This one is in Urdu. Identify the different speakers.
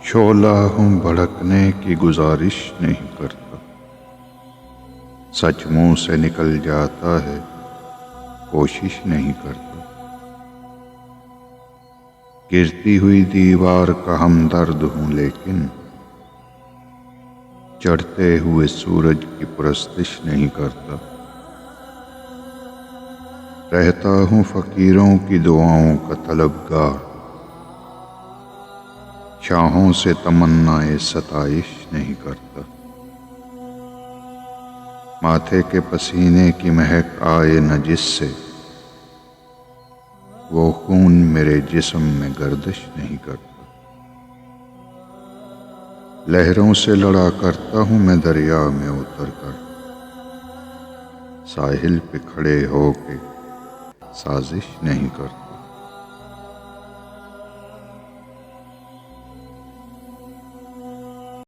Speaker 1: شعلہ ہوں بھڑکنے کی گزارش نہیں کرتا، سچ منہ سے نکل جاتا ہے کوشش نہیں کرتا۔ گرتی ہوئی دیوار کا ہمدرد ہوں لیکن چڑھتے ہوئے سورج کی پرستش نہیں کرتا۔ رہتا ہوں فقیروں کی دعاؤں کا طلبگار، شاہوں سے تمنائے ستائش نہیں کرتا۔ ماتھے کے پسینے کی مہک آئے نہ جس سے، وہ خون میرے جسم میں گردش نہیں کرتا۔ لہروں سے لڑا کرتا ہوں میں دریا میں اتر کر، ساحل پہ کھڑے ہو کے سازش نہیں کرتا۔